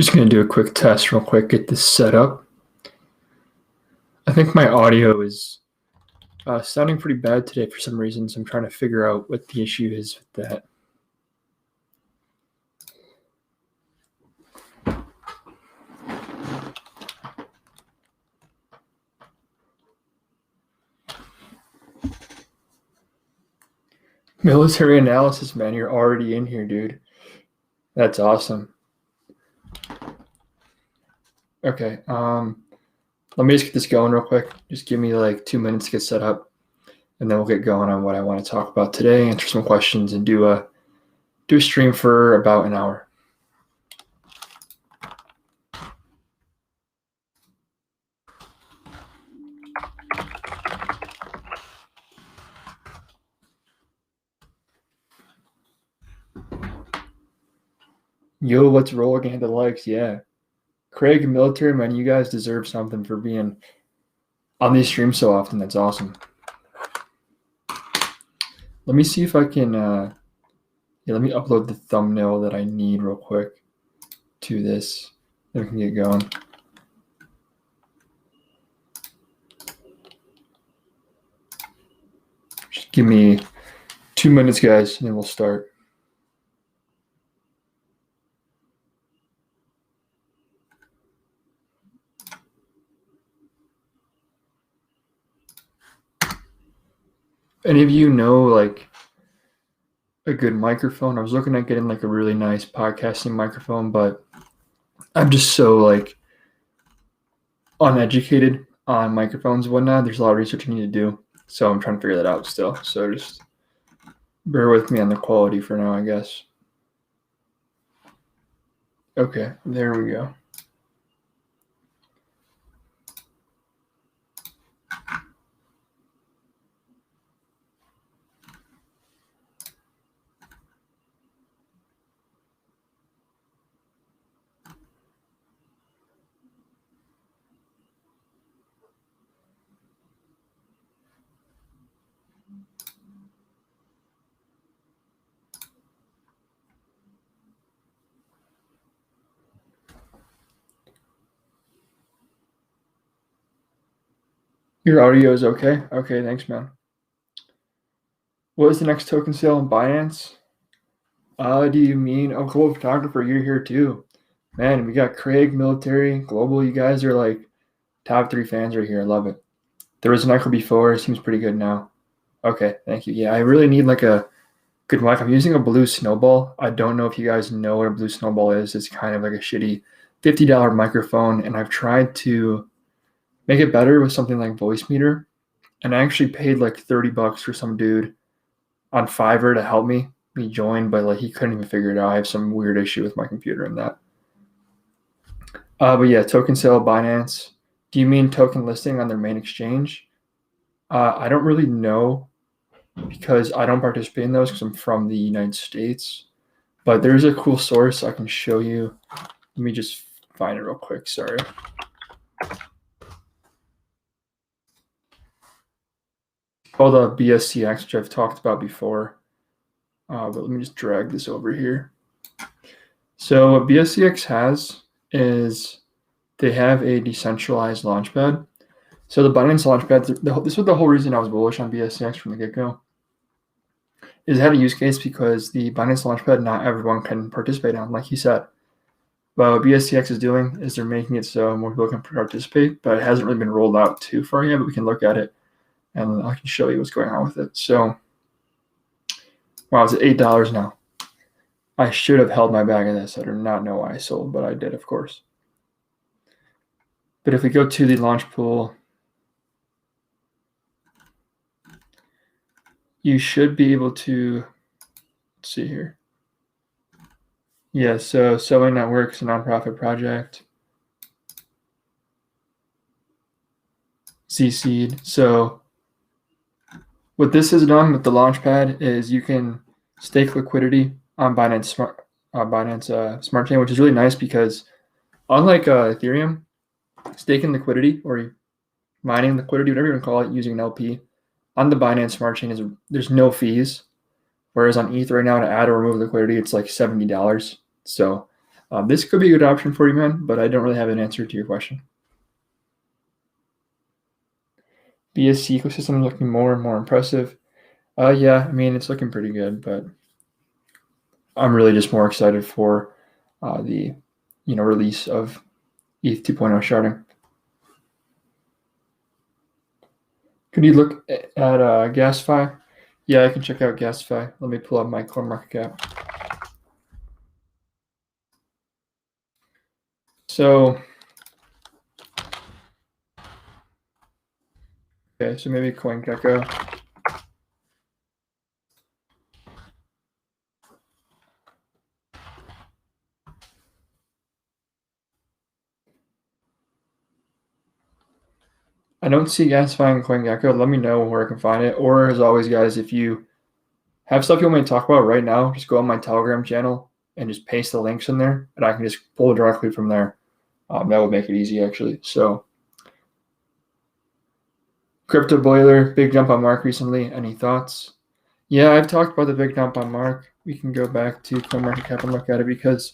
Just going to do a quick test real quick, get this set up. I think my audio is sounding pretty bad today for some reason, so I'm trying to figure out what the issue is with that. Military analysis, man, you're already in here, dude. That's awesome. Okay, let me just get this going real quick. Just give me like 2 minutes to get set up, and then we'll get going on what I want to talk about today, answer some questions, and do a stream for about an hour. Yo, let's roll again the likes, yeah. Craig, military man, you guys deserve something for being on these streams so often. That's awesome. Let me see if I can, let me upload the thumbnail that I need real quick to this. Then we can get going. Just give me 2 minutes, guys, and then we'll start. Any of you know like a good microphone? I was looking at getting like a really nice podcasting microphone, but I'm just so like uneducated on microphones and whatnot. There's a lot of research I need to do, so I'm trying to figure that out still. So just bear with me on the quality for now, I guess. Okay, there we go. Your audio is okay? Okay, thanks, man. What is the next token sale on Binance? Do you mean global photographer? You're here too. Man, we got Craig, military, global. You guys are like top 3 fans right here. I love it. There was an echo before. Seems pretty good now. Okay, thank you. Yeah, I really need like a good mic. I'm using a Blue Snowball. I don't know if you guys know what a Blue Snowball is. It's kind of like a shitty $50 microphone, and I've tried to make it better with something like Voicemeeter, and I actually paid like $30 for some dude on Fiverr to help me. He joined, but like he couldn't even figure it out. I have some weird issue with my computer and that. But yeah, token sale, Binance. Do you mean token listing on their main exchange? I don't really know because I don't participate in those because I'm from the United States. But there's a cool source I can show you. Let me just find it real quick. Sorry. Called BSCX, which I've talked about before. But let me just drag this over here. So what BSCX has is they have a decentralized launchpad. So the Binance launchpad, this was the whole reason I was bullish on BSCX from the get-go, is it had a use case because the Binance launchpad, not everyone can participate on, like he said. But what BSCX is doing is they're making it so more people can participate, but it hasn't really been rolled out too far yet, but we can look at it and I can show you what's going on with it. So, wow, it's at $8 now. I should have held my bag of this. I do not know why I sold, but I did, of course. But if we go to the launch pool, you should be able to, let's see here. Yeah, so Sewing Networks, a nonprofit project. Z-Seed. So what this has done with the Launchpad is you can stake liquidity on Binance Smart Chain, which is really nice because unlike Ethereum, staking liquidity or mining liquidity, whatever you want to call it, using an LP on the Binance Smart Chain there's no fees. Whereas on ETH right now, to add or remove liquidity, it's like $70. So This could be a good option for you, man, but I don't really have an answer to your question. BSC ecosystem looking more and more impressive. Yeah, I mean, it's looking pretty good, but I'm really just more excited for the release of ETH 2.0 sharding. Could you look at GasFi? Yeah, I can check out GasFi. Let me pull up my CoinMarketCap. So, okay, so maybe CoinGecko. I don't see GasFi and CoinGecko. Let me know where I can find it. Or as always, guys, if you have stuff you want me to talk about right now, just go on my Telegram channel and just paste the links in there, and I can just pull directly from there. That would make it easy, actually. So, Crypto Boiler, big jump on Mark recently. Any thoughts? Yeah, I've talked about the big jump on Mark. We can go back to CoinMarketCap and look at it because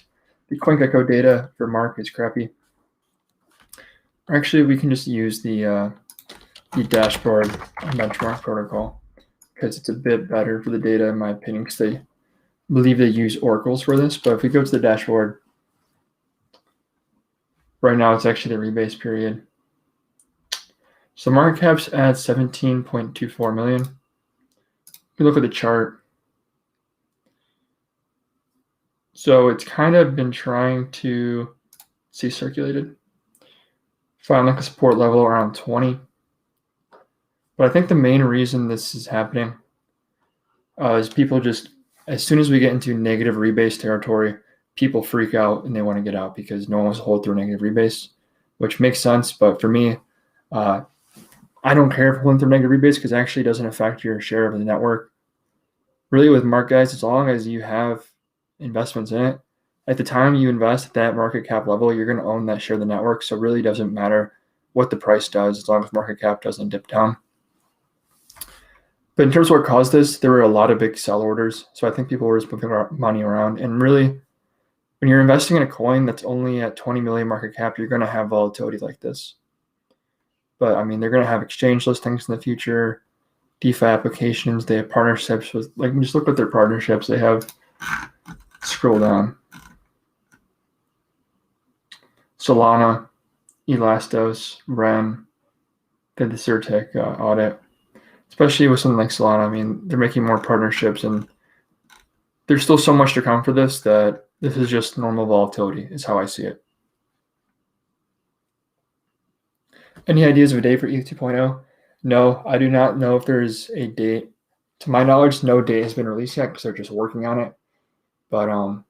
the CoinGecko data for Mark is crappy. Actually, we can just use the dashboard on Benchmark protocol because it's a bit better for the data, in my opinion, because they believe they use oracles for this. But if we go to the dashboard, right now it's actually the rebase period. So market cap's at 17.24 million. If you look at the chart, so it's kind of been trying to see circulated, find like a support level around 20. But I think the main reason this is happening is people just, as soon as we get into negative rebase territory, people freak out and they want to get out because no one wants to hold through a negative rebase, which makes sense. But for me, I don't care if holding through negative rebase because it actually doesn't affect your share of the network. Really with Mark, guys, as long as you have investments in it, at the time you invest at that market cap level, you're going to own that share of the network. So it really doesn't matter what the price does as long as market cap doesn't dip down. But in terms of what caused this, there were a lot of big sell orders. So I think people were just moving money around. And really, when you're investing in a coin that's only at 20 million market cap, you're going to have volatility like this. But I mean, they're going to have exchange listings in the future, DeFi applications. They have partnerships with, like, just look at their partnerships. They have, scroll down, Solana, Elastos, Ren, did the Certec audit. Especially with something like Solana, I mean, they're making more partnerships, and there's still so much to come for this that this is just normal volatility, is how I see it. Any ideas of a date for ETH 2.0? No, I do not know if there's a date. To my knowledge, no date has been released yet because they're just working on it. But and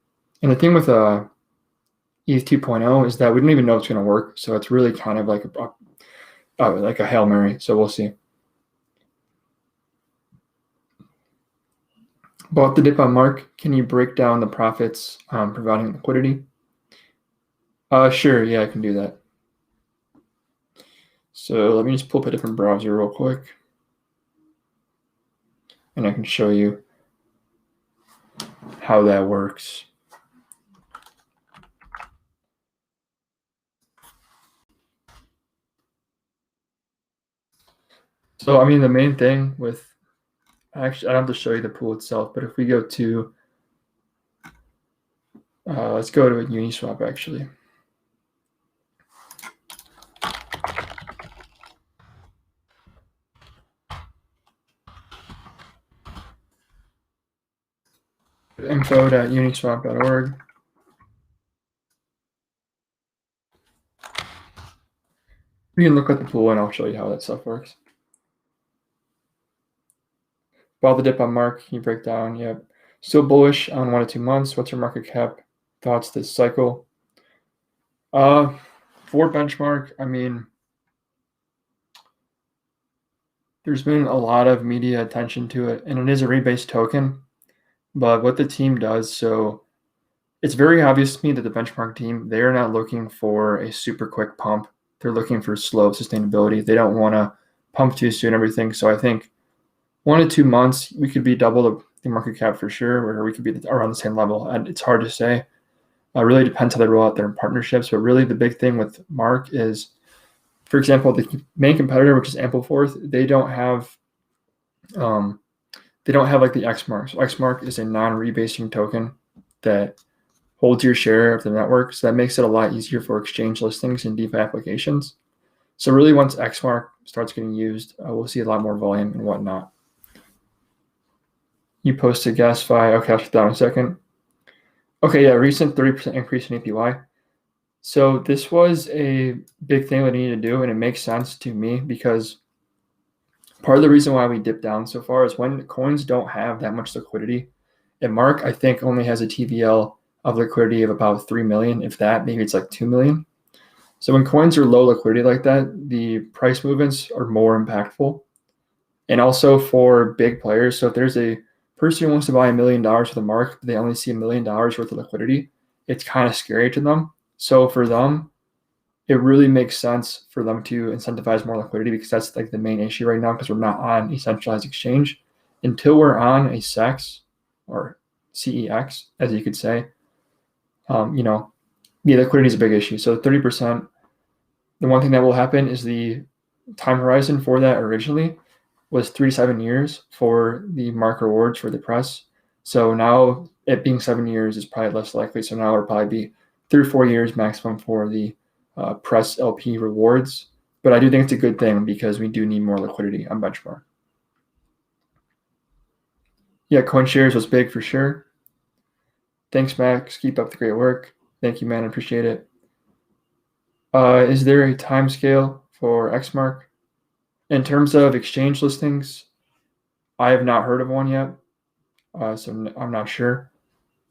the thing with ETH 2.0 is that we don't even know it's going to work. So it's really kind of like a Hail Mary. So we'll see. Bought the dip on Mark. Can you break down the profits providing liquidity? Sure. Yeah, I can do that. So let me just pull up a different browser real quick. And I can show you how that works. So, I mean, the main thing with, actually, I don't have to show you the pool itself, but if we go to, let's go to Uniswap, actually. info.uniswap.org. You can look at the pool and I'll show you how that stuff works. While the dip on Mark, can you break down? Yep. Still bullish on 1 to 2 months. What's your market cap thoughts this cycle? For Benchmark, I mean, there's been a lot of media attention to it, and it is a rebase token. But what the team does, so it's very obvious to me that the Benchmark team, they're not looking for a super quick pump. They're looking for slow sustainability. They don't want to pump too soon, everything. So I think 1 to 2 months, we could be double the market cap for sure, or we could be around the same level. And it's hard to say. Really depends how they roll out their partnerships, but really the big thing with Mark is, for example, the main competitor, which is Ampleforth, they don't have like the Xmark. So Xmark is a non-rebasing token that holds your share of the network. So that makes it a lot easier for exchange listings and DeFi applications. So really, once Xmark starts getting used, we'll see a lot more volume and whatnot. You posted GasFi. Okay, I'll shut down in a second. Okay, yeah, recent 30% increase in APY. So this was a big thing that I needed to do, and it makes sense to me because part of the reason why we dipped down so far is when coins don't have that much liquidity. And Mark, I think, only has a TVL of liquidity of about 3 million, if that, maybe it's like 2 million. So when coins are low liquidity like that, the price movements are more impactful. And also for big players, so if there's a person who wants to buy $1 million worth of Mark, they only see $1 million worth of liquidity, it's kind of scary to them. So for them, it really makes sense for them to incentivize more liquidity because that's like the main issue right now because we're not on a centralized exchange. Until we're on a SEX or CEX, as you could say, the liquidity is a big issue. So 30%, the one thing that will happen is the time horizon for that originally was 3 to 7 years for the Mark rewards for the press. So now it being 7 years is probably less likely. So now it'll probably be 3 or 4 years maximum for the press LP rewards. But I do think it's a good thing because we do need more liquidity on Benchmark. Yeah, CoinShares was big for sure. Thanks, Max. Keep up the great work. Thank you, man. I appreciate it. Is there a time scale for Xmark? In terms of exchange listings, I have not heard of one yet, so I'm not sure.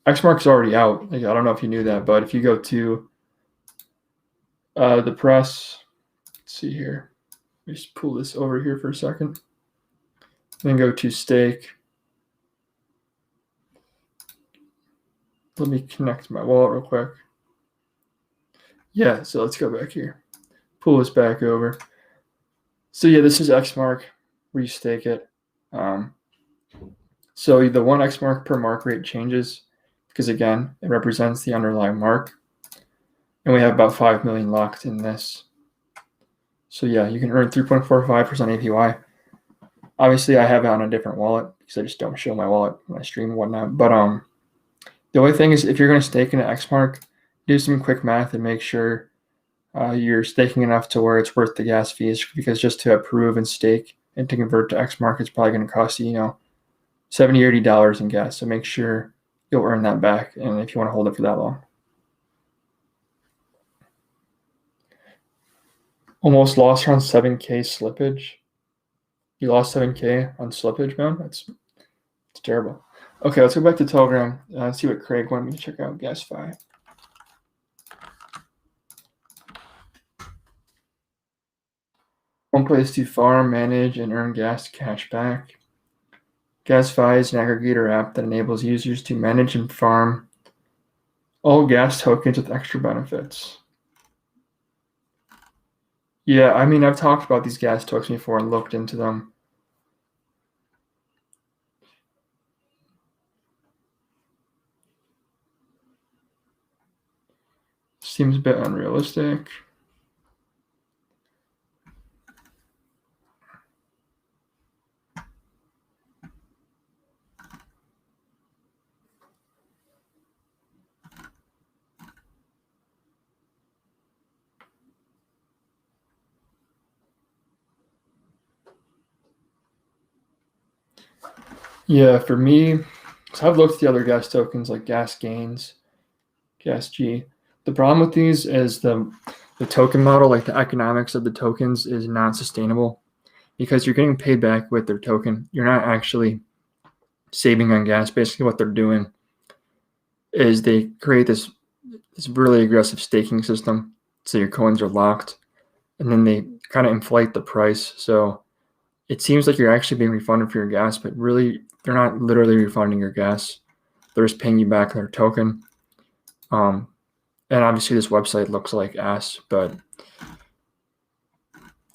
Xmark's already out. Like, I don't know if you knew that, but if you go to the press, let's see here. Let me just pull this over here for a second. Then go to stake. Let me connect my wallet real quick. Yeah, so let's go back here. Pull this back over. So yeah, this is Xmark where you stake it. So the 1 Xmark per mark rate changes because, again, it represents the underlying mark. And we have about 5 million locked in this. So yeah, you can earn 3.45% APY. Obviously, I have it on a different wallet because I just don't show my wallet when I stream and whatnot. But the only thing is if you're going to stake in an Xmark, do some quick math and make sure you're staking enough to where it's worth the gas fees, because just to approve and stake and to convert to Xmark, it's probably going to cost you, $70 or $80 in gas. So make sure you'll earn that back, and if you want to hold it for that long. Almost lost around 7K slippage. You lost 7K on slippage, man? It's terrible. Okay, let's go back to Telegram and see what Craig wanted me to check out. GasFi. One place to farm, manage, and earn gas cash back. GasFi is an aggregator app that enables users to manage and farm all gas tokens with extra benefits. Yeah, I mean, I've talked about these gas tokens before and looked into them. Seems a bit unrealistic. Yeah, for me, so I've looked at the other gas tokens like Gas Gains, Gas G. The problem with these is the token model, like the economics of the tokens, is not sustainable because you're getting paid back with their token. You're not actually saving on gas. Basically, what they're doing is they create this really aggressive staking system, so your coins are locked, and then they kind of inflate the price. So it seems like you're actually being refunded for your gas, but really they're not literally refunding your gas. They're just paying you back their token. And obviously this website looks like ass, but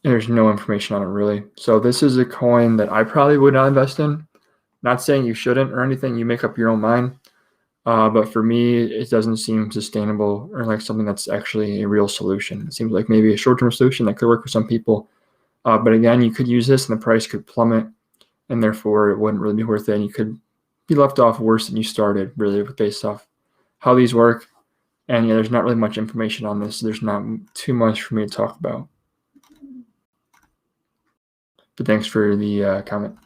there's no information on it really. So this is a coin that I probably would not invest in. Not saying you shouldn't or anything. You make up your own mind. But for me, it doesn't seem sustainable or like something that's actually a real solution. It seems like maybe a short-term solution that could work for some people. But again, you could use this and the price could plummet, and therefore it wouldn't really be worth it. And you could be left off worse than you started, really, based off how these work. And yeah, there's not really much information on this. So there's not too much for me to talk about. But thanks for the comment.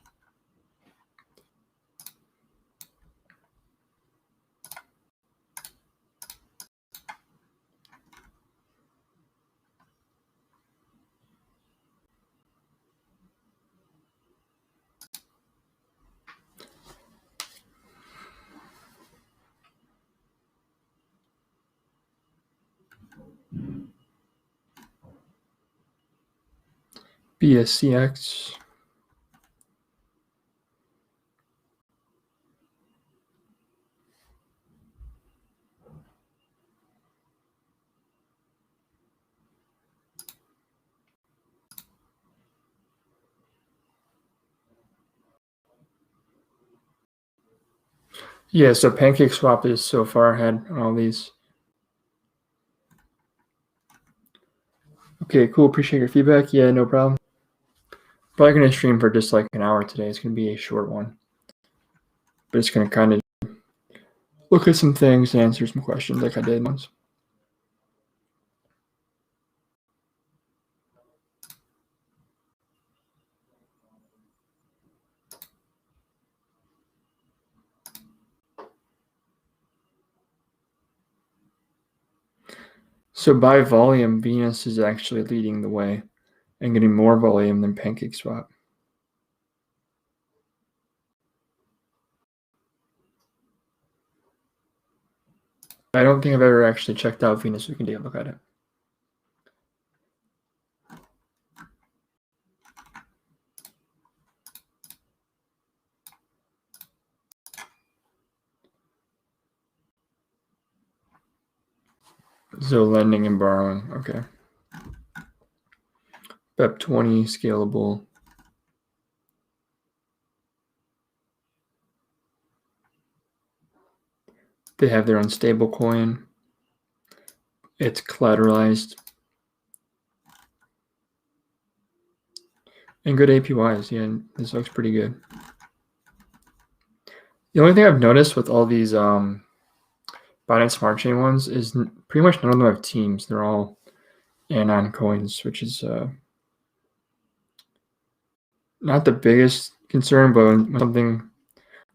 BSCX. Yeah, so PancakeSwap is so far ahead on all these. Okay, cool. Appreciate your feedback. Yeah, no problem. Probably going to stream for just like an hour today. It's going to be a short one. But it's going to kind of look at some things and answer some questions like I did once. So by volume, Venus is actually leading the way and getting more volume than PancakeSwap. I don't think I've ever actually checked out Venus. We can take a look at it. So lending and borrowing, okay. BEP20 scalable. They have their own stable coin. It's collateralized. And good APYs, yeah, this looks pretty good. The only thing I've noticed with all these Binance Smart Chain ones is pretty much none of them have teams. They're all anon coins, which is not the biggest concern, but when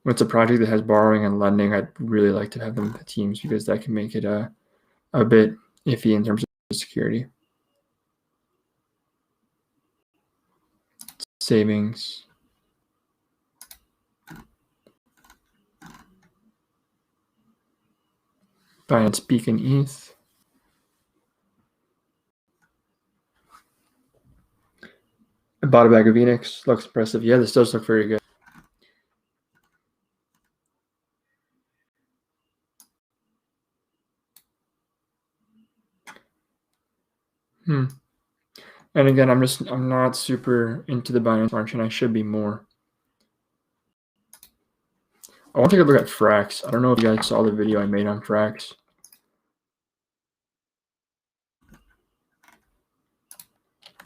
it's a project that has borrowing and lending, I'd really like to have them teams because that can make it a bit iffy in terms of security. Savings. Binance Beacon ETH. I bought a bag of Phoenix. Looks impressive. Yeah, this does look very good. And again, I'm not super into the Binance Smart Chain. I should be more. I want to take a look at Frax. I don't know if you guys saw the video I made on Frax.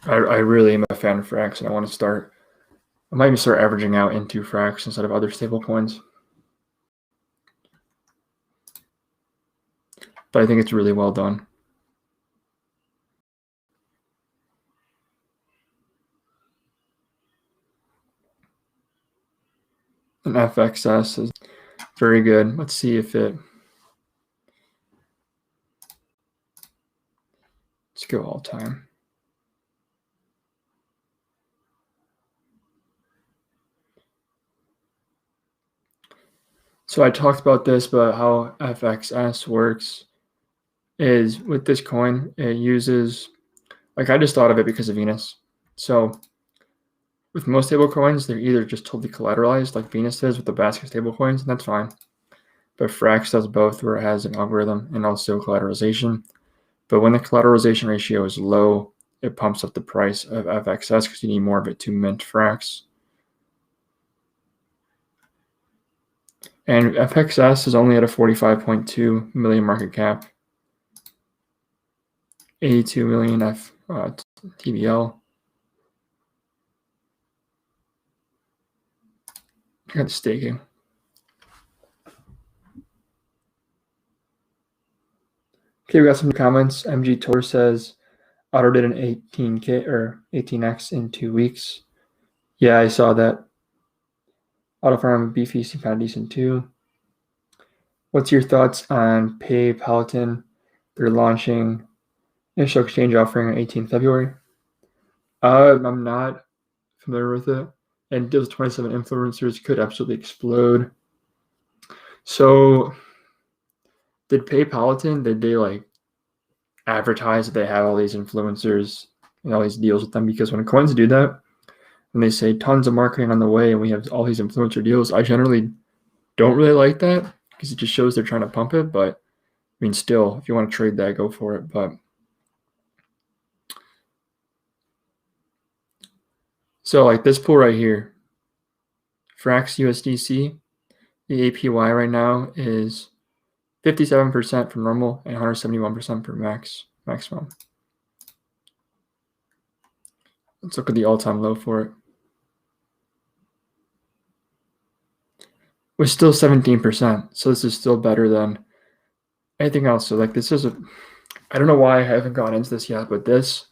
I really am a fan of Frax, and I want to start. I might even start averaging out into Frax instead of other stable coins. But I think it's really well done. And FXS is very good. Let's see if it. Let's go all time. So I talked about this, but how FXS works is with this coin, it uses, like I just thought of it because of Venus. So with most stable coins, they're either just totally collateralized like Venus is with the basket stable coins, and that's fine. But Frax does both, where it has an algorithm and also collateralization. But when the collateralization ratio is low, it pumps up the price of FXS because you need more of it to mint Frax. And FXS is only at a 45.2 million market cap. 82 million TVL. Got staking. Okay, we got some comments. MG Tor says, Auto did an 18K or 18X in 2 weeks. Yeah, I saw that. Auto Farm Beefy seemed kind of decent too. What's your thoughts on Pay Paladin? They're launching initial exchange offering on 18th February. I'm not familiar with it. And those 27 influencers could absolutely explode. So did Pay Paladin, did they like advertise that they have all these influencers and all these deals with them? Because when coins do that, and they say tons of marketing on the way and we have all these influencer deals, I generally don't really like that because it just shows they're trying to pump it. But I mean, still, if you want to trade that, go for it. But so like this pool right here, Frax USDC, the APY right now is 57% for normal and 171% for maximum. Let's look at the all-time low for it. We're still 17%, so this is still better than anything else. So like this is I don't know why I haven't gone into this yet, but this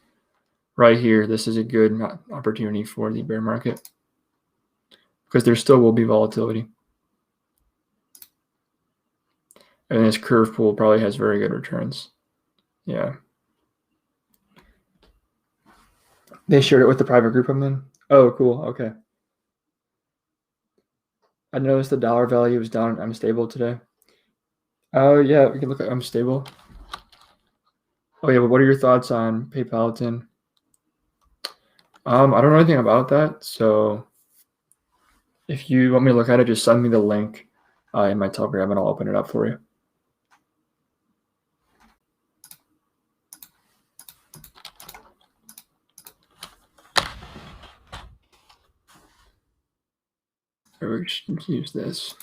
right here, this is a good opportunity for the bear market because there still will be volatility. And this curve pool probably has very good returns. Yeah. They shared it with the private group I'm in. Oh, cool. Okay. I noticed the dollar value was down unstable today. Oh, yeah. We can look at unstable. Oh, yeah. But what are your thoughts on PayPal? I don't know anything about that. So if you want me to look at it, just send me the link in my Telegram and I'll open it up for you. We should use this.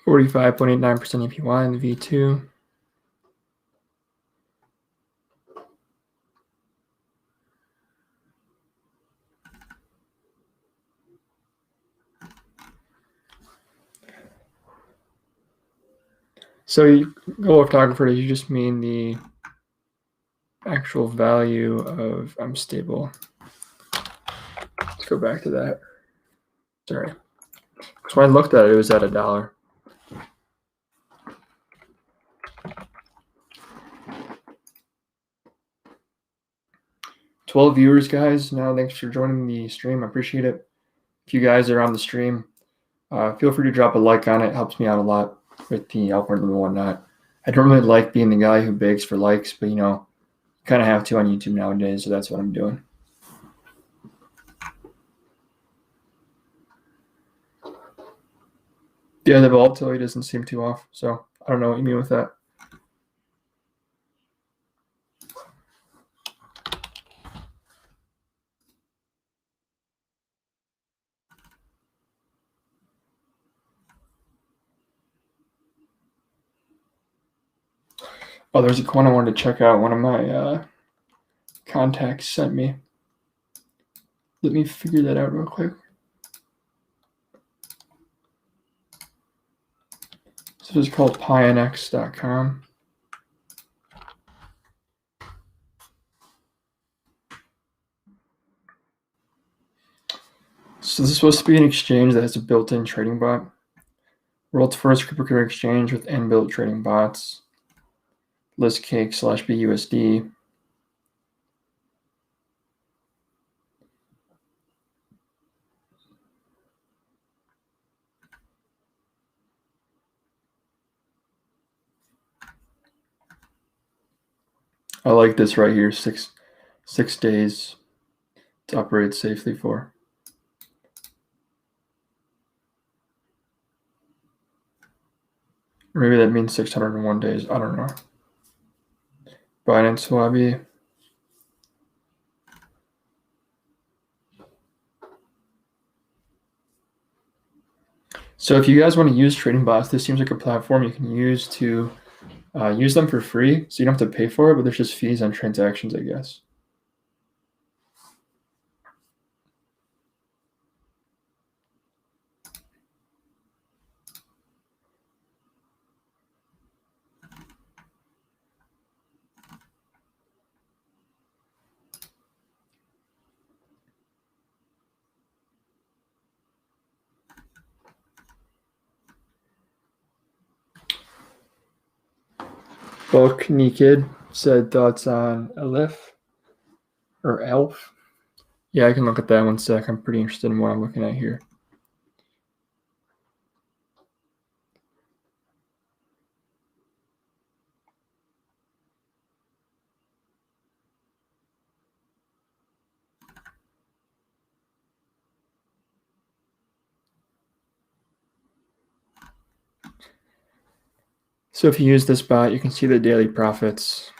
$45.89% APY in the V2. So you go photographer, you just mean the actual value of stable. Let's go back to that. Sorry. Because when I looked at it, it was at $1. $12 viewers, guys. Now, thanks for joining the stream. I appreciate it. If you guys are on the stream, feel free to drop a like on it. It helps me out a lot with the algorithm and whatnot. I don't really like being the guy who begs for likes, but you know, kind of have to on YouTube nowadays, so that's what I'm doing. Yeah, the volatility doesn't seem too off, so I don't know what you mean with that. Oh, there's a coin I wanted to check out. One of my contacts sent me. Let me figure that out real quick. This is called pionx.com. So this is supposed to be an exchange that has a built-in trading bot. World's first cryptocurrency exchange with inbuilt trading bots. List cake / BUSD. I like this right here, six days to operate safely for. Maybe that means 601 days. I don't know. Binance lobby. So if you guys want to use trading bots, this seems like a platform you can use to use them for free. So you don't have to pay for it, but there's just fees on transactions, I guess. Bulk Naked said thoughts on Elf or Elf. Yeah, I can look at that one sec. I'm pretty interested in what I'm looking at here. So if you use this bot, you can see the daily profits.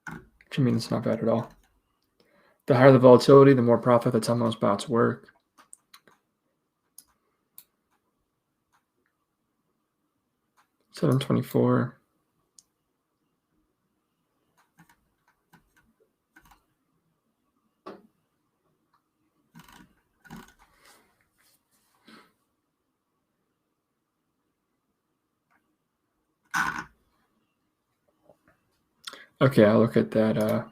Which I mean, it's not bad at all. The higher the volatility, the more profit. That's how most bots work. $7.24. Okay, I'll look at that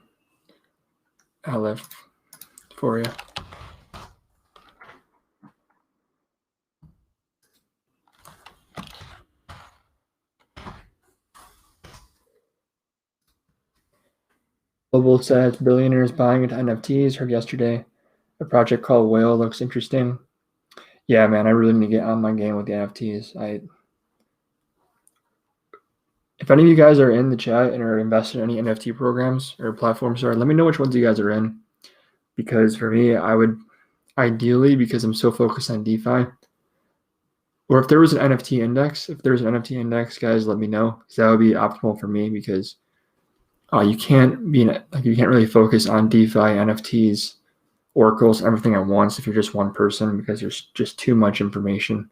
Aleph for you. Global says billionaires buying into NFTs. Heard yesterday a project called Whale looks interesting. Yeah, man, I really need to get on my game with the NFTs. If any of you guys are in the chat and are invested in any NFT programs or platforms, let me know which ones you guys are in. Because for me, I would ideally, because I'm so focused on DeFi, or if there was an NFT index, guys, let me know. Because that would be optimal for me because you can't really focus on DeFi, NFTs, oracles, everything at once if you're just one person because there's just too much information.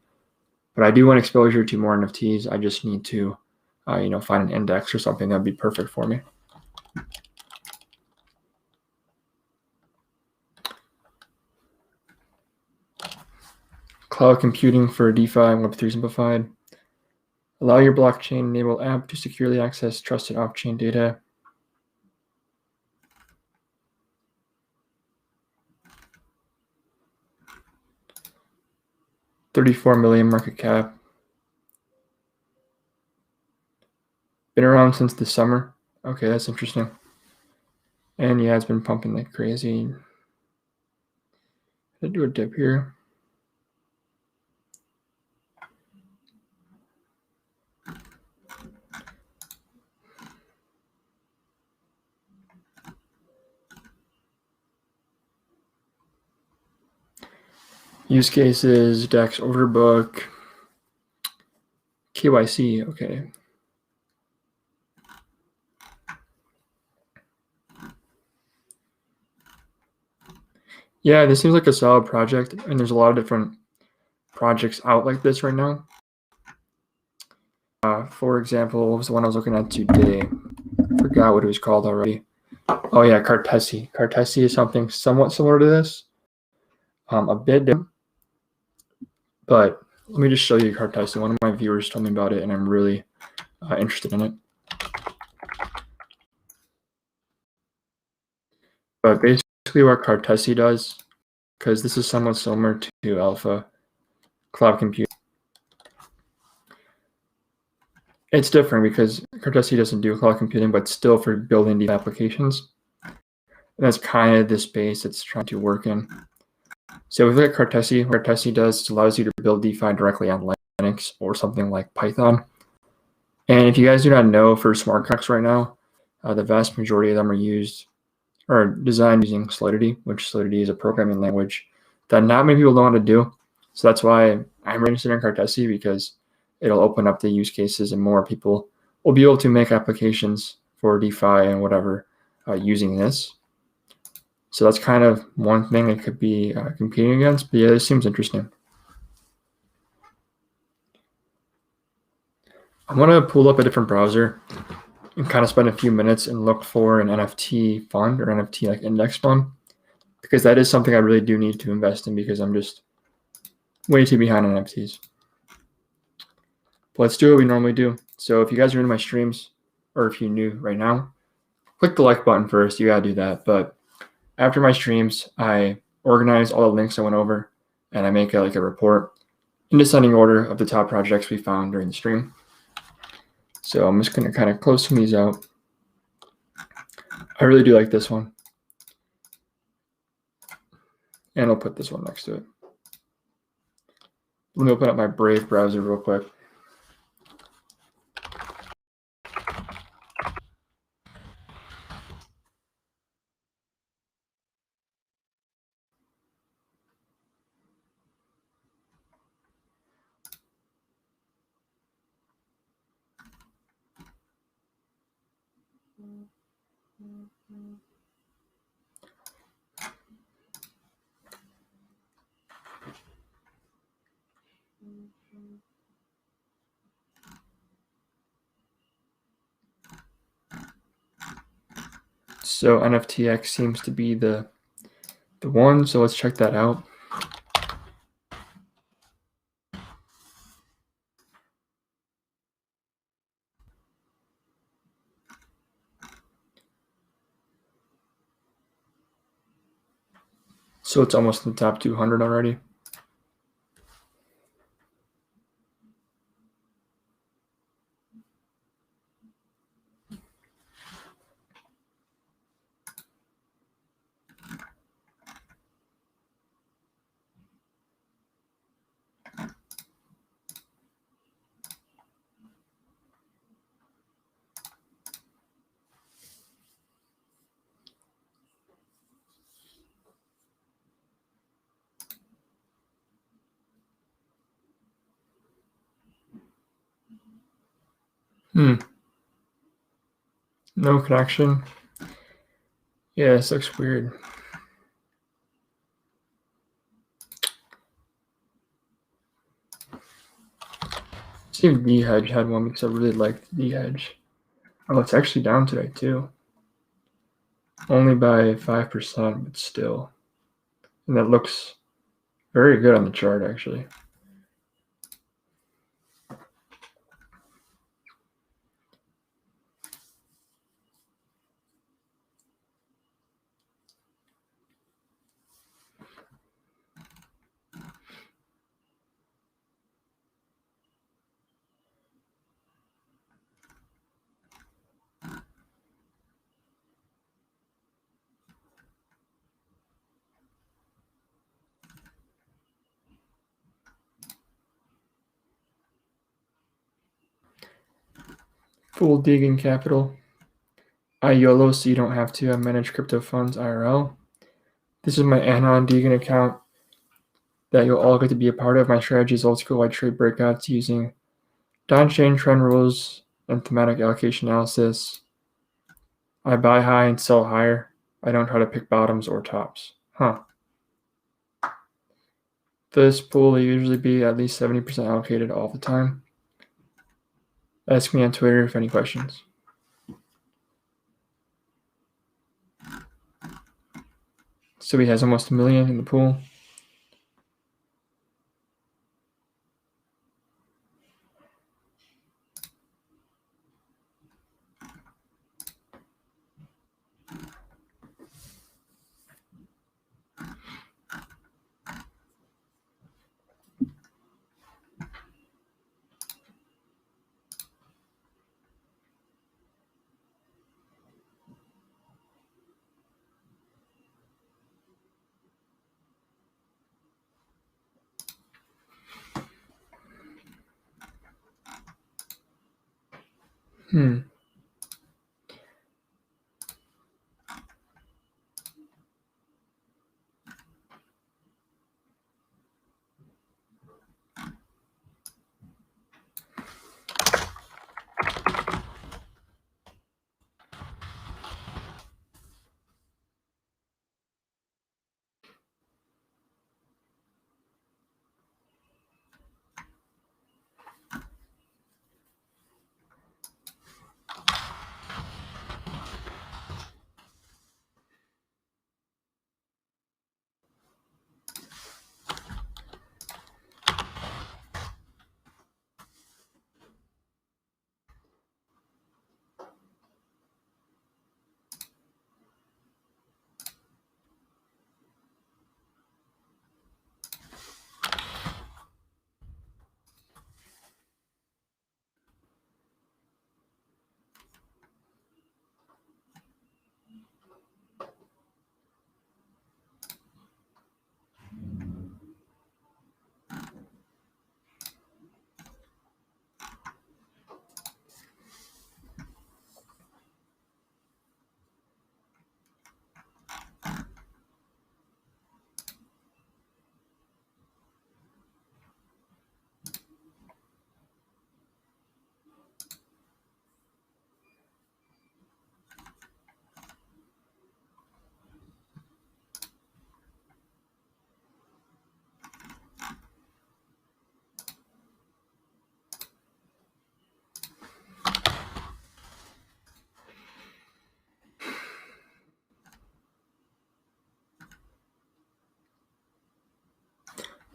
But I do want exposure to more NFTs. I just need to find an index or something that'd be perfect for me. Cloud computing for DeFi and Web3 simplified. Allow your blockchain-enabled app to securely access trusted off-chain data. $34 million market cap. Been around since the summer. Okay, that's interesting. And yeah, it's been pumping like crazy. Did I do a dip here? Use cases, DEX order book, KYC, okay. Yeah, this seems like a solid project, and there's a lot of different projects out like this right now. For example, what was the one I was looking at today? I forgot what it was called already. Oh yeah, Cartesi. Cartesi is something somewhat similar to this. A bit different. But let me just show you Cartesi. One of my viewers told me about it, and I'm really interested in it. But basically what Cartesi does, because this is somewhat similar to Alpha Cloud Computing, it's different because Cartesi doesn't do cloud computing, but still for building these applications. And that's kind of the space it's trying to work in. So if we look at Cartesi, what Cartesi does is allows you to build DeFi directly on Linux or something like Python. And if you guys do not know, for smart contracts right now, the vast majority of them are designed using Solidity, which Solidity is a programming language that not many people know how to do. So that's why I'm interested in Cartesi, because it'll open up the use cases and more people will be able to make applications for DeFi and whatever using this. So that's kind of one thing it could be competing against. But yeah, this seems interesting. I'm going to pull up a different browser and kind of spend a few minutes and look for an NFT fund or NFT like index fund, because that is something I really do need to invest in because I'm just way too behind on NFTs. But let's do what we normally do. So if you guys are into my streams, or if you're new right now, click the like button first. You gotta do that. But after my streams, I organize all the links I went over, and I make a report in descending order of the top projects we found during the stream. So I'm just gonna kind of close some of these out. I really do like this one, and I'll put this one next to it. Let me open up my Brave browser real quick. So NFTX seems to be the one, so let's check that out. So it's almost in the top 200 already. No connection. Yeah, this looks weird. See if D-Hedge had one, because I really liked D-Hedge. Oh, it's actually down today too. Only by 5%, but still. And that looks very good on the chart, actually. Full digging capital. I YOLO, so you don't have to. I manage crypto funds IRL. This is my Anon Deegan account that you'll all get to be a part of. My strategy is old school. I trade breakouts using down-chain trend rules and thematic allocation analysis. I buy high and sell higher. I don't try to pick bottoms or tops. This pool will usually be at least 70% allocated all the time. Ask me on Twitter if any questions. So he has almost 1 million in the pool.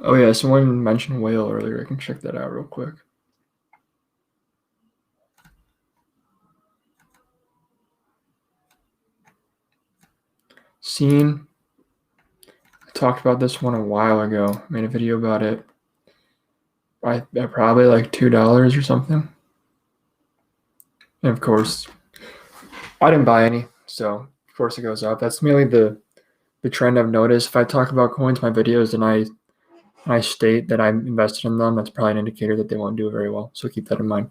Oh yeah, someone mentioned whale earlier. I can check that out real quick. Scene. I talked about this one a while ago. Made a video about it. I probably like $2 or something. And of course, I didn't buy any, so of course it goes up. That's mainly the trend I've noticed. If I talk about coins in my videos and I state that I'm invested in them, that's probably an indicator that they won't do very well. So keep that in mind.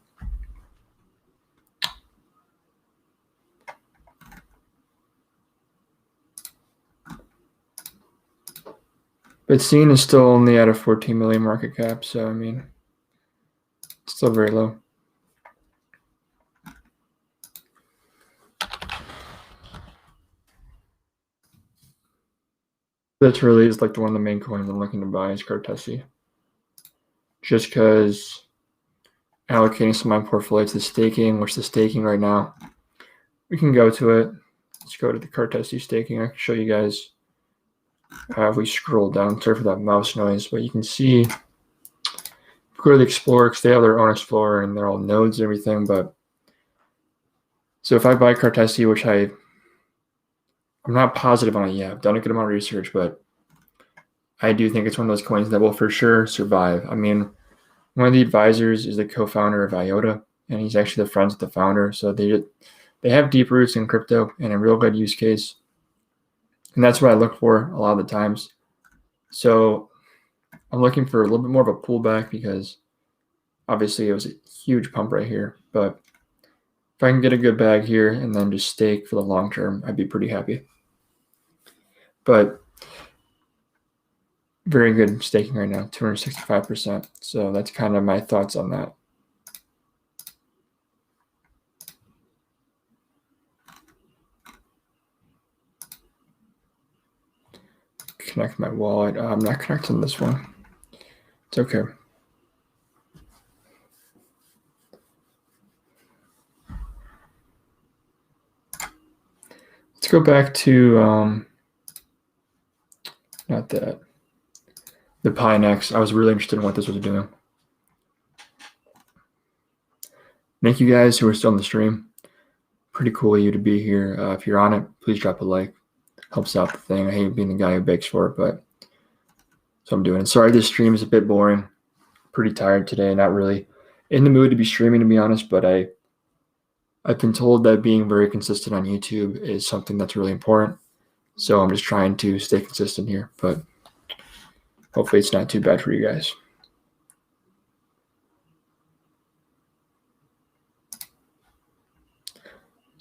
But Scene is still only at a 14 million market cap, so I mean, it's still very low. That's really is like one of the main coins I'm looking to buy is Cartesi. Just because allocating some of my portfolio to the staking, which the staking right now, we can go to it. Let's go to the Cartesi staking. I can show you guys if we scroll down. Sorry for that mouse noise, but you can see go to the Explorer because they have their own Explorer and they're all nodes and everything. But so if I buy Cartesi, which I'm not positive on it yet, I've done a good amount of research, but I do think it's one of those coins that will for sure survive. I mean, one of the advisors is the co-founder of IOTA, and he's actually the friends with the founder. So they have deep roots in crypto and a real good use case. And that's what I look for a lot of the times. So I'm looking for a little bit more of a pullback because obviously it was a huge pump right here. But if I can get a good bag here and then just stake for the long term, I'd be pretty happy. But very good staking right now, 265%. So that's kind of my thoughts on that. Connect my wallet. I'm not connecting this one. It's okay. Let's go back to not that. The Pinex. I was really interested in what this was doing. Thank you guys who are still on the stream. Pretty cool of you to be here. If you're on it, please drop a like. Helps out the thing. I hate being the guy who begs for it, but so I'm doing it. Sorry, this stream is a bit boring. Pretty tired today. Not really in the mood to be streaming, to be honest, but I've been told that being very consistent on YouTube is something that's really important. So I'm just trying to stay consistent here, but hopefully it's not too bad for you guys.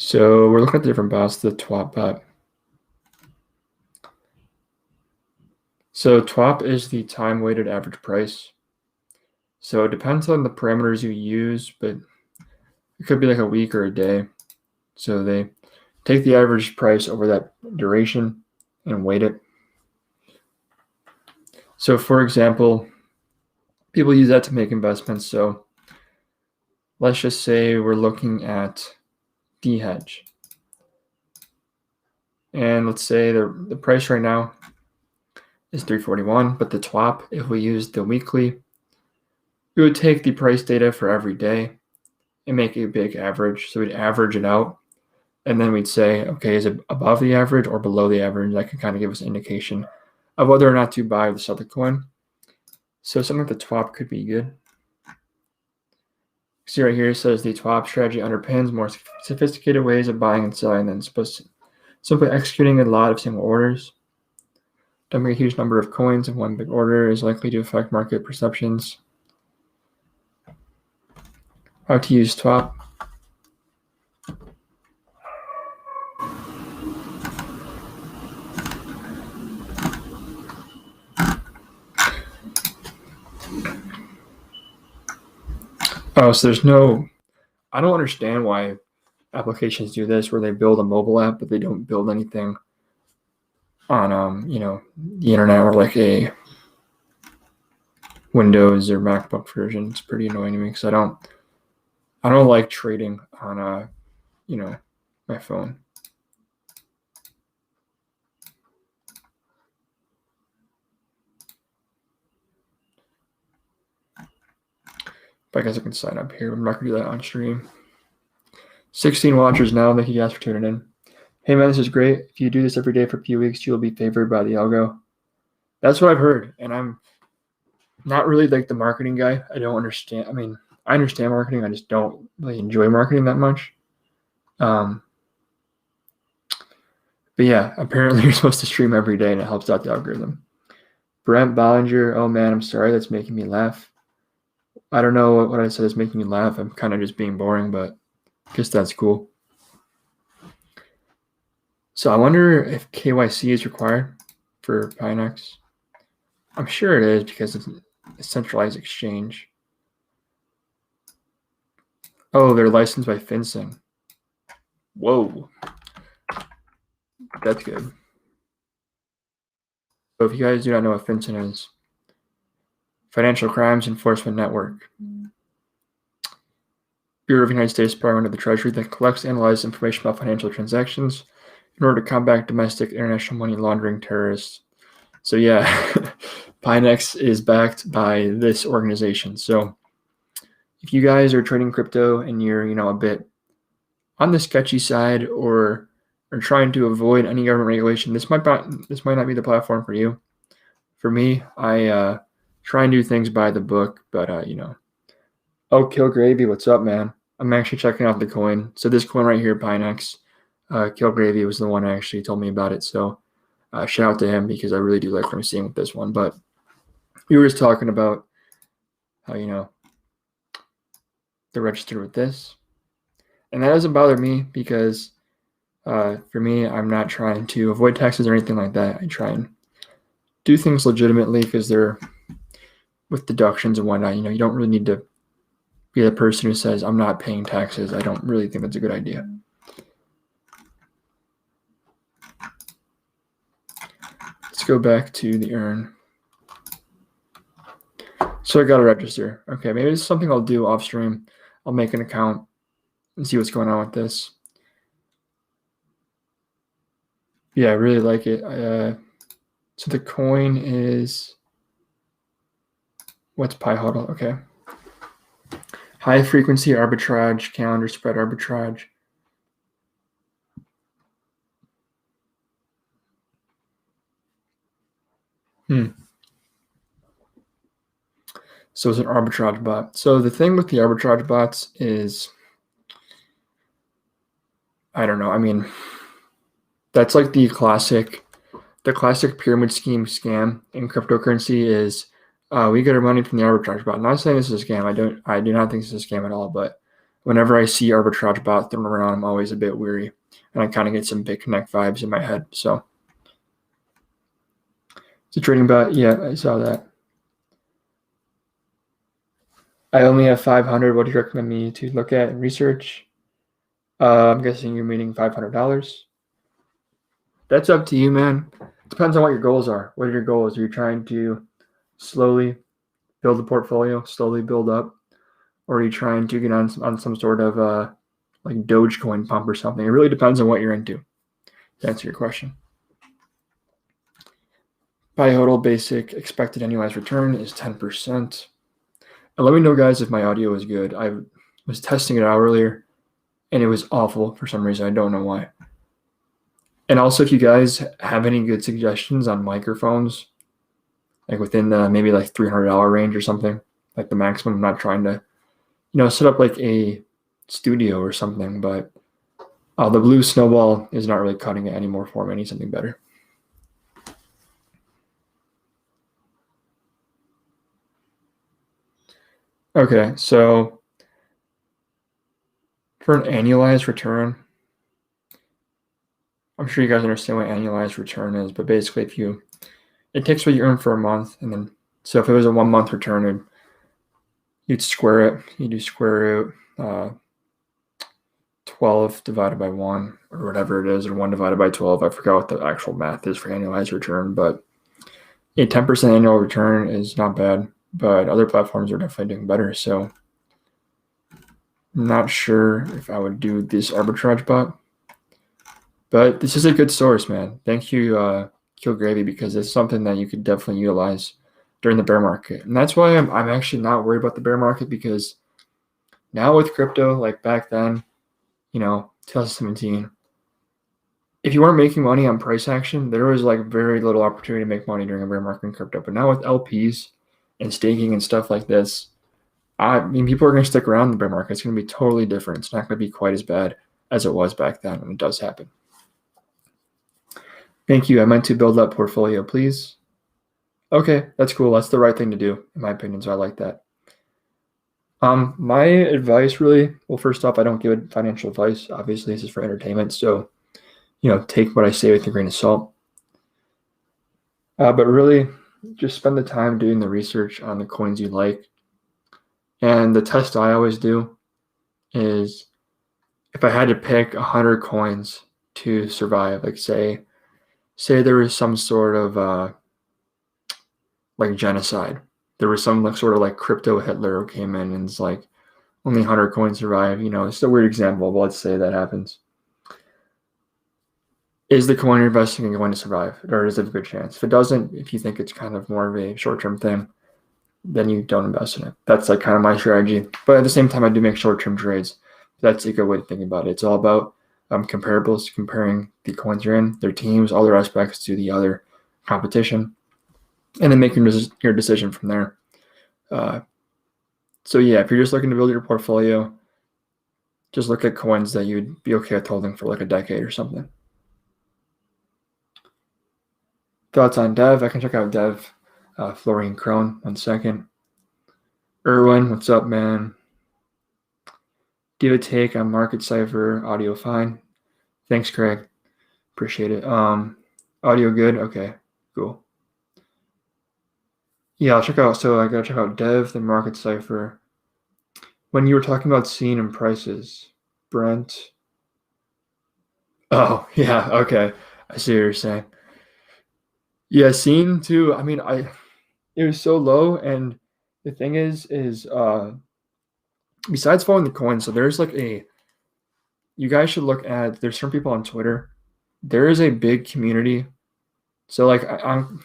So we're looking at the different bots, the TWAP bot. So TWAP is the time-weighted average price. So it depends on the parameters you use, but it could be like a week or a day. So they take the average price over that duration and weight it. So for example, people use that to make investments. So let's just say we're looking at D-hedge. And let's say the price right now is 341, but the TWAP, if we use the weekly, we would take the price data for every day and make a big average. So we'd average it out, and then we'd say, okay, is it above the average or below the average? That can kind of give us an indication of whether or not to buy or sell the coin. So something like the TWAP could be good. See right here, it says the TWAP strategy underpins more sophisticated ways of buying and selling than simply executing a lot of single orders. Dumping a huge number of coins in one big order is likely to affect market perceptions. How to use TWAP. Oh, so there's no, I don't understand why applications do this where they build a mobile app, but they don't build anything on, the internet or like a Windows or MacBook version. It's pretty annoying to me because I don't like trading on, my phone. But I guess I can sign up here. I'm not gonna do that on stream. 16 watchers now. Thank you guys for tuning in. Hey man, this is great. If you do this every day for a few weeks, you'll be favored by the algo. That's what I've heard, and I'm not really like the marketing guy. I don't understand. I mean, I understand marketing. I just don't really enjoy marketing that much. But yeah, apparently you're supposed to stream every day, and it helps out the algorithm. Brent Bollinger. Oh man, I'm sorry. That's making me laugh. I don't know what I said is making me laugh. I'm kind of just being boring, but I guess that's cool. So I wonder if KYC is required for Pinex. I'm sure it is because it's a centralized exchange. Oh, they're licensed by FinCEN. Whoa. That's good. So if you guys do not know what FinCEN is, Financial Crimes Enforcement Network. Bureau of the United States Department of the Treasury that collects and analyzes information about financial transactions in order to combat domestic international money laundering terrorists. So yeah, Pinex is backed by this organization. So if you guys are trading crypto and you're, a bit on the sketchy side or are trying to avoid any government regulation, this might not be the platform for you. For me, I try and do things by the book, but Oh, Kill Gravy, what's up, man? I'm actually checking out the coin. So this coin right here, Pinex, Kill Gravy was the one who actually told me about it. So shout out to him because I really do like what I'm seeing with this one. But we were just talking about how, they're registered with this. And that doesn't bother me because for me, I'm not trying to avoid taxes or anything like that. I try and do things legitimately because they're with deductions and whatnot. You don't really need to be the person who says, I'm not paying taxes. I don't really think that's a good idea. Let's go back to the earn. So I got to register. Okay, maybe this is something I'll do off stream. I'll make an account and see what's going on with this. Yeah, I really like it. So the coin is, what's Pi Hodl? Okay. High frequency arbitrage, calendar spread arbitrage. So it's an arbitrage bot. So the thing with the arbitrage bots is, I don't know. I mean, that's like the classic pyramid scheme scam in cryptocurrency is we get our money from the arbitrage bot. I'm not saying this is a scam. I do not think this is a scam at all, but whenever I see arbitrage bot thrown around, I'm always a bit weary, and I kind of get some BitConnect vibes in my head. So it's a trading bot. Yeah, I saw that. I only have 500. What do you recommend me to look at and research? I'm guessing you're meaning $500. That's up to you, man. Depends on what your goals are. What are your goals? Are you trying to slowly build a portfolio, slowly build up? Or are you trying to get on some sort of like Dogecoin pump or something? It really depends on what you're into, to answer your question. Buy hodl basic expected annualized return is 10%. And let me know, guys, if my audio is good. I was testing it out earlier, and it was awful for some reason. I don't know why. And also, if you guys have any good suggestions on microphones, like within the maybe like $300 range or something, like the maximum. I'm not trying to, set up like a studio or something, but the blue snowball is not really cutting it anymore for me. I need something better. Okay, so for an annualized return, I'm sure you guys understand what annualized return is, but basically it takes what you earn for a month, and then, so if it was a 1 month return, you'd square it. You do square root 12 divided by 1, or whatever it is, or 1 divided by 12. I forgot what the actual math is for annualized return, but a 10% annual return is not bad, but other platforms are definitely doing better. So I'm not sure if I would do this arbitrage bot, but this is a good source, man. Thank you, Kill Gravy, because it's something that you could definitely utilize during the bear market. And that's why I'm actually not worried about the bear market, because now with crypto, like back then, 2017, if you weren't making money on price action, there was like very little opportunity to make money during a bear market in crypto. But now with LPs and staking and stuff like this, I mean, people are going to stick around in the bear market. It's going to be totally different. It's not going to be quite as bad as it was back then when it does happen. Thank you. I meant to build that portfolio, please. Okay, that's cool. That's the right thing to do, in my opinion, so I like that. My advice really, well, first off, I don't give financial advice. Obviously, this is for entertainment, so, take what I say with a grain of salt. But really, just spend the time doing the research on the coins you like. And the test I always do is, if I had to pick 100 coins to survive, like say there was some sort of like genocide. There was some sort of like crypto Hitler who came in and it's like only 100 coins survive. It's a weird example, but let's say that happens. Is the coin you're investing in going to survive, or is it a good chance? If it doesn't, if you think it's kind of more of a short-term thing, then you don't invest in it. That's like kind of my strategy. But at the same time, I do make short-term trades. That's a good way to think about it. It's all about comparables, comparing the coins you're in, their teams, all their aspects to the other competition, and then making your decision from there. So yeah, if you're just looking to build your portfolio, just look at coins that you'd be okay with holding for like a decade or something. Thoughts on Dev? I can check out Dev. Florian Crone, 1 second. Erwin, what's up, man? Give a take on Market Cipher. Audio fine. Thanks, Craig. Appreciate it. Audio good? Okay, cool. Yeah, I'll check out. So I gotta check out Dev, then Market Cipher. When you were talking about scene and prices, Brent. Oh, yeah, okay. I see what you're saying. Yeah, scene too. I mean, it was so low, and the thing is besides following the coin, so there's like you guys should look at, there's some people on Twitter. There is a big community. So like on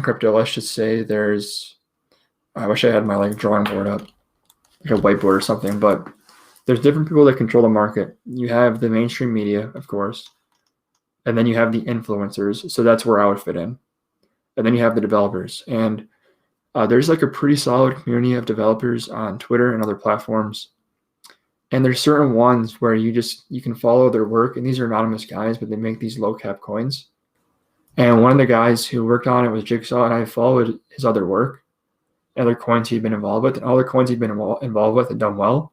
crypto, let's just say I wish I had my like drawing board up, like a whiteboard or something, but there's different people that control the market. You have the mainstream media, of course, and then you have the influencers. So that's where I would fit in. And then you have the developers. And there's like a pretty solid community of developers on Twitter and other platforms. And there's certain ones where you can follow their work. And these are anonymous guys, but they make these low cap coins. And one of the guys who worked on it was Jigsaw, and I followed his other work, other coins he'd been involved with, and all the coins he'd been involved with had done well.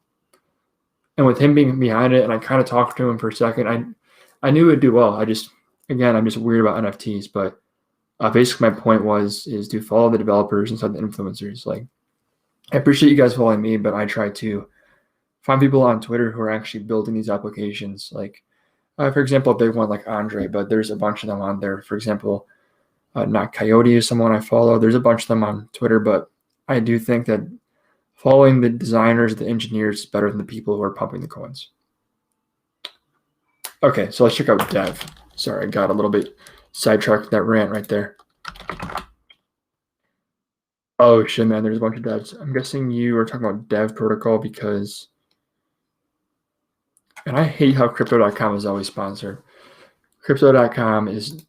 And with him being behind it, and I kind of talked to him for a second, I knew it'd do well. I'm just weird about NFTs, but basically my point is to follow the developers instead of the influencers. Like, I appreciate you guys following me, but I try to find people on Twitter who are actually building these applications. Like, for example, a big one like Andre, but there's a bunch of them on there. For example, not Coyote is someone I follow. There's a bunch of them on Twitter, but I do think that following the designers, the engineers is better than the people who are pumping the coins. Okay, so let's check out Dev. Sorry, I got a little bit sidetracked that rant right there. Oh shit, man, there's a bunch of devs. I'm guessing you are talking about Dev protocol because, and I hate how crypto.com is always sponsored. Crypto.com is,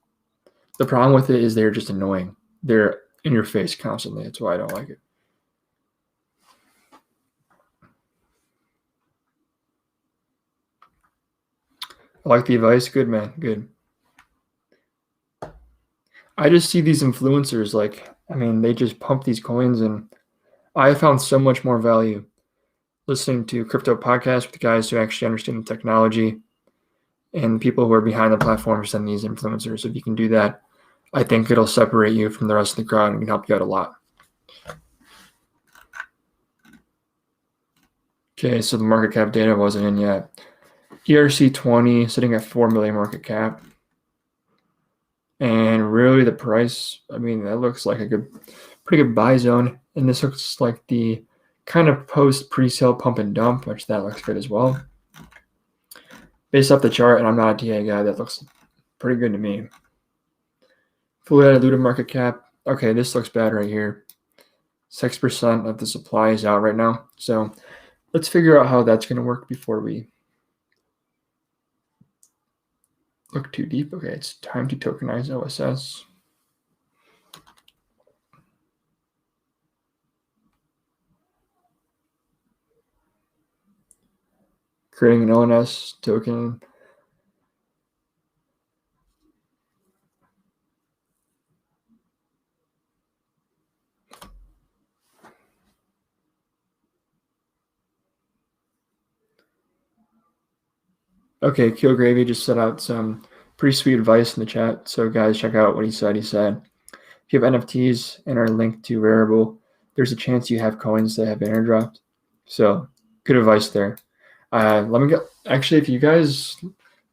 the problem with it is they're just annoying. They're in your face constantly. That's why I don't like it. I like the advice. Good, man. Good. I just see these influencers, like, I mean, they just pump these coins, and I found so much more value listening to crypto podcasts with the guys who actually understand the technology and people who are behind the platforms than these influencers. If you can do that, I think it'll separate you from the rest of the crowd and can help you out a lot. Okay, so the market cap data wasn't in yet. ERC20 sitting at 4 million market cap. And really the price, I mean, that looks like a pretty good buy zone. And this looks like the kind of post pre-sale pump and dump, which that looks good as well. Based off the chart, and I'm not a TA guy, that looks pretty good to me. Fully diluted market cap. Okay, this looks bad right here. 6% of the supply is out right now. So let's figure out how that's going to work before we look too deep. Okay, it's time to tokenize OSS. Creating an ONS token. Okay, Kill Gravy just set out some pretty sweet advice in the chat. So guys, check out what he said. He said, if you have NFTs and are linked to Rarible, there's a chance you have coins that have been airdropped. So good advice there. Let me go. Actually, if you guys,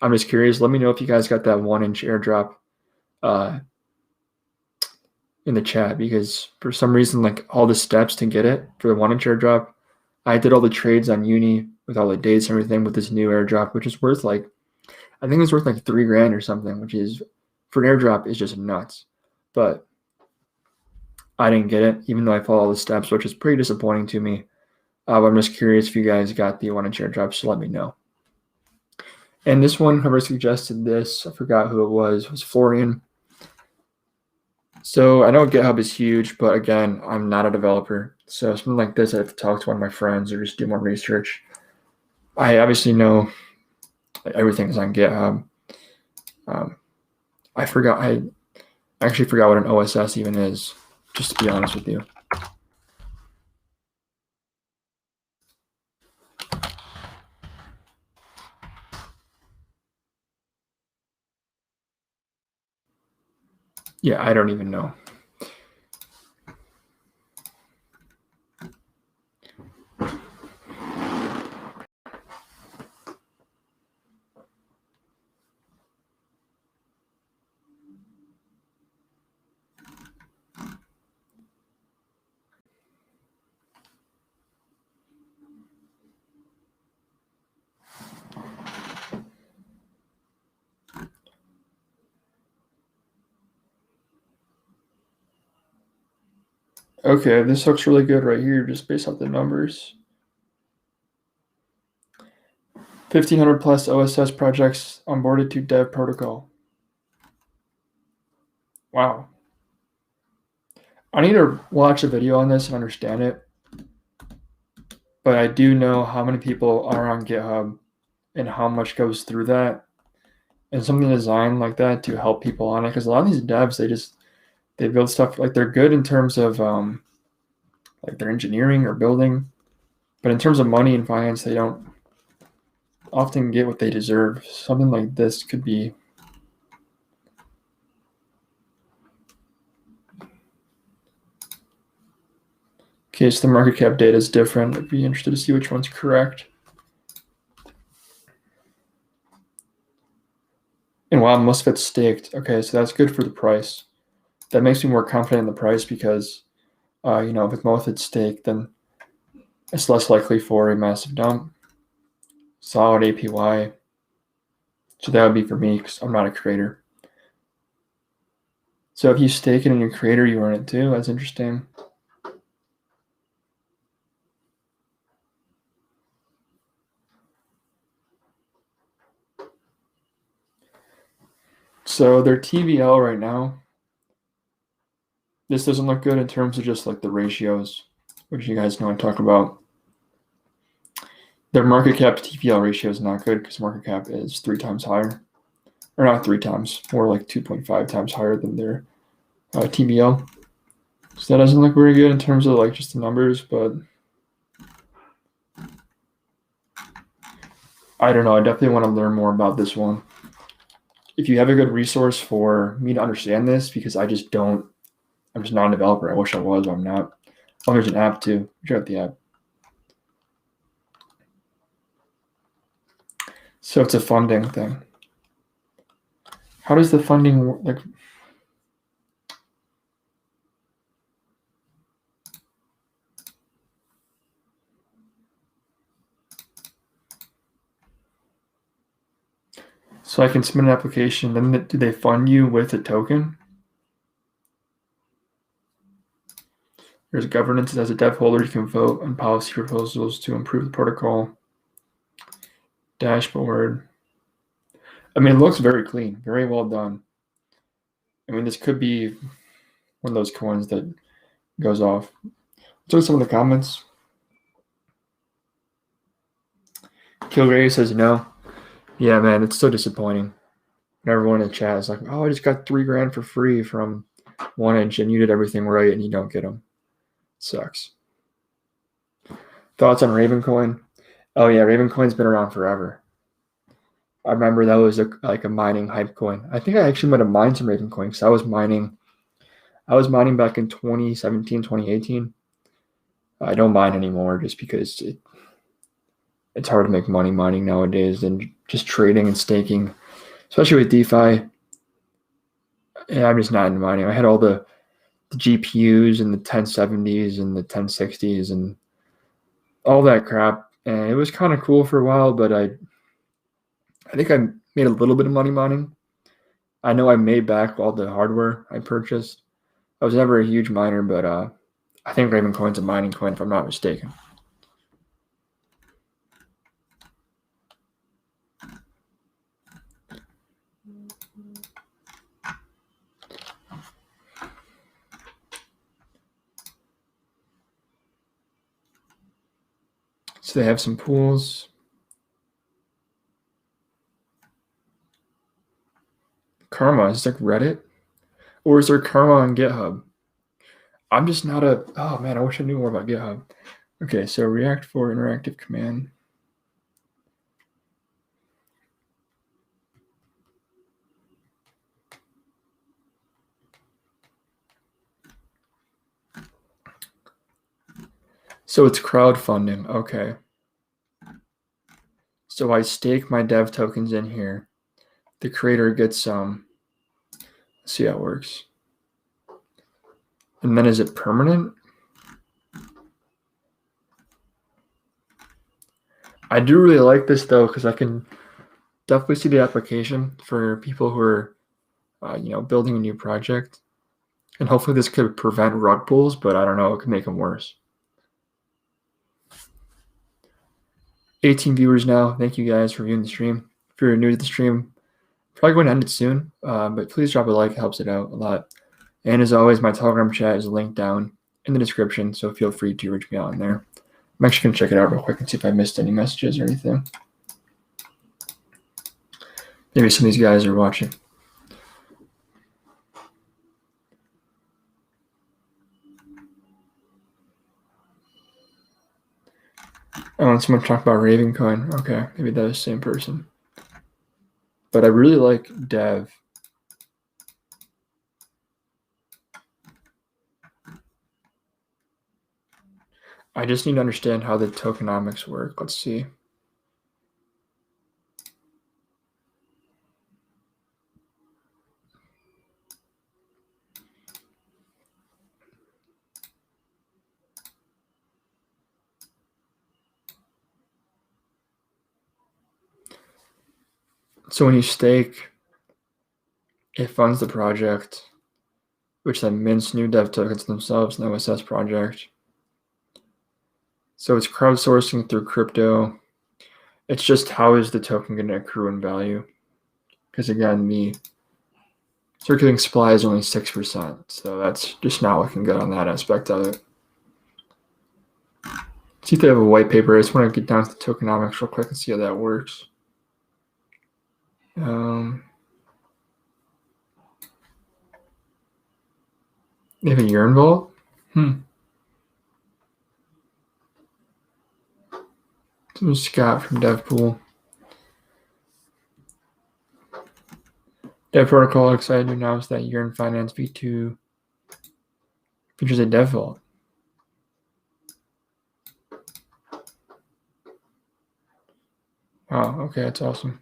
I'm just curious, let me know if you guys got that 1-inch airdrop in the chat, because for some reason, like all the steps to get it for the 1-inch airdrop, I did all the trades on Uni with all the dates and everything with this new airdrop, which is worth like, I think it's worth like $3,000 or something, which is, for an airdrop, is just nuts. But I didn't get it, even though I followed all the steps, which is pretty disappointing to me. I'm just curious if you guys got the 1-inch airdrop, so let me know. And this one, whoever suggested this, I forgot who it was Florian. So I know GitHub is huge, but again, I'm not a developer. So something like this, I have to talk to one of my friends or just do more research. I obviously know everything is on GitHub. I actually forgot what an OSS even is, just to be honest with you. Yeah, I don't even know. Okay, this looks really good right here, just based off the numbers. 1,500 plus OSS projects onboarded to Dev protocol. Wow. I need to watch a video on this and understand it. But I do know how many people are on GitHub and how much goes through that. And something designed like that to help people on it. Because a lot of these devs, they build stuff, like they're good in terms of like their engineering or building. But in terms of money and finance, they don't often get what they deserve. Something like this could be. Okay, so the market cap data is different. I'd be interested to see which one's correct. And wow, most of it's staked. Okay, so that's good for the price. That makes me more confident in the price because, if most of it's staked, then it's less likely for a massive dump. Solid APY. So that would be for me because I'm not a creator. So if you stake it in your creator, you earn it too. That's interesting. So their TVL right now, this doesn't look good in terms of just like the ratios, which you guys know I talk about. Their market cap to TVL ratio is not good because market cap is 3 times higher. Or not 3 times, more like 2.5 times higher than their TVL. So that doesn't look very good in terms of like just the numbers, but I don't know. I definitely want to learn more about this one. If you have a good resource for me to understand this, because I'm just not a developer. I wish I was, but I'm not. Oh, there's an app too. Check out the app. So it's a funding thing. How does the funding work? Like, so I can submit an application, then do they fund you with a token? There's governance. As a dev holder, you can vote on policy proposals to improve the protocol. Dashboard. I mean, it looks very clean, very well done. I mean, this could be one of those coins that goes off. Let's look at some of the comments. Kilgray says no. Yeah, man, it's so disappointing. And everyone in the chat is like, oh, I just got $3,000 for free from 1inch and you did everything right and you don't get them. Sucks. Thoughts on Ravencoin? Oh yeah, Ravencoin's been around forever. I remember that was like a mining hype coin. I think I actually might have mined some Ravencoin because I was mining back in 2017, 2018. I don't mine anymore just because it's hard to make money mining nowadays than just trading and staking, especially with DeFi. Yeah, I'm just not into mining. I had all the GPUs and the 1070s and the 1060s and all that crap, and it was kind of cool for a while, but I think I made a little bit of money mining. I know I made back all the hardware I purchased. I was never a huge miner, but I think Ravencoin's a mining coin if I'm not mistaken. So they have some pools. Karma, is it like Reddit? Or is there Karma on GitHub? I'm just not oh man, I wish I knew more about GitHub. Okay, so React for interactive command. So it's crowdfunding, okay. So I stake my dev tokens in here. The creator gets some. Let's see how it works. And then is it permanent? I do really like this though, because I can definitely see the application for people who are, building a new project. And hopefully this could prevent rug pulls, but I don't know, it could make them worse. 18 viewers now. Thank you guys for viewing the stream. If you're new to the stream, probably going to end it soon, but please drop a like. It helps it out a lot. And as always, my Telegram chat is linked down in the description, so feel free to reach me out in there. I'm actually going to check it out real quick and see if I missed any messages or anything. Maybe some of these guys are watching. Oh, Oh, and someone talked about Ravencoin. Okay, maybe that was the same person. But I really like Dev. I just need to understand how the tokenomics work. Let's see. So when you stake, it funds the project, which then mints new dev tokens themselves in the OSS project. So it's crowdsourcing through crypto. It's just how is the token going to accrue in value? Because again, the circulating supply is only 6%. So that's just not looking good on that aspect of it. See if they have a white paper. I just want to get down to the tokenomics real quick and see how that works. They have a urn vault? So Scott from DevPool. Dev Protocol excited to announce that Urn Finance V2 features a dev vault. Wow, okay, that's awesome.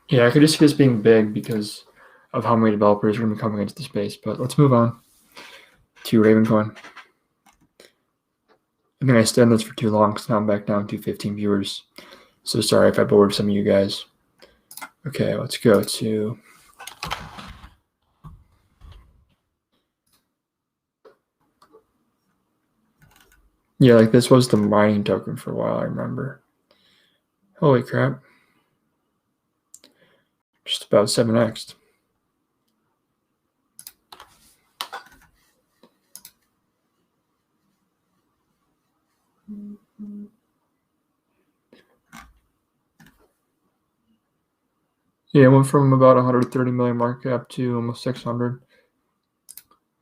Yeah, I could just see this being big because of how many developers are going to be coming into the space. But let's move on to Ravencoin. I think I stayed on this for too long because now I'm back down to 15 viewers. So sorry if I bored some of you guys. Okay, let's go to... Yeah, like this was the mining token for a while, I remember. Holy crap. Just about 7x. Yeah, it went from about 130 million market cap to almost 600.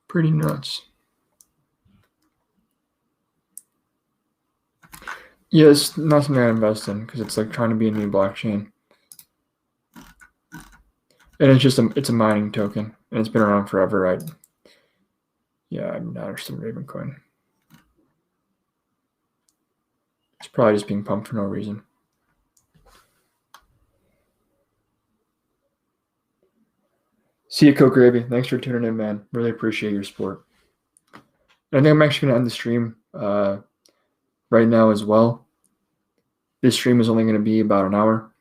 Pretty nuts. Yeah, it's not something I invest in because it's like trying to be a new blockchain. And it's just it's a mining token and it's been around forever. I'm not interested in Ravencoin. It's probably just being pumped for no reason. See you, Coke Gravy. Thanks for tuning in, man. Really appreciate your support. I think I'm actually going to end the stream right now as well. This stream is only going to be about an hour.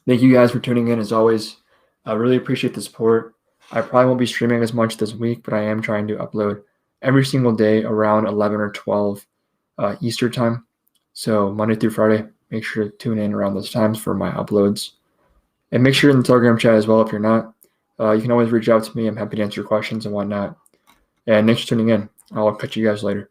Thank you guys for tuning in as always. I really appreciate the support. I probably won't be streaming as much this week, but I am trying to upload every single day around 11 or 12 Eastern time. So Monday through Friday, make sure to tune in around those times for my uploads. And make sure you're in the Telegram chat as well if you're not. You can always reach out to me. I'm happy to answer questions and whatnot. And thanks for tuning in. I'll catch you guys later.